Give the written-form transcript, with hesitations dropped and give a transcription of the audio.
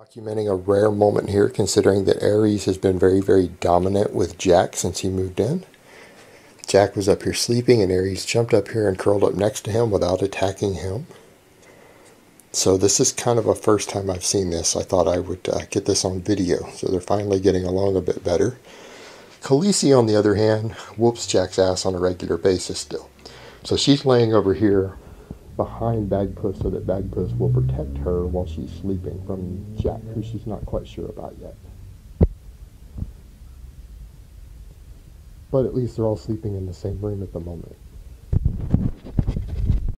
Documenting a rare moment here, considering that Aries has been very, very dominant with Jack since he moved in. Jack was up here sleeping, and Aries jumped up here and curled up next to him without attacking him. So this is kind of a first time I've seen this. I thought I would get this on video. So they're finally getting along a bit better. Khaleesi, on the other hand, whoops Jack's ass on a regular basis still. So she's laying over here behind Bagpuss so that Bagpuss will protect her while she's sleeping from Jack, who she's not quite sure about yet. But at least they're all sleeping in the same room at the moment.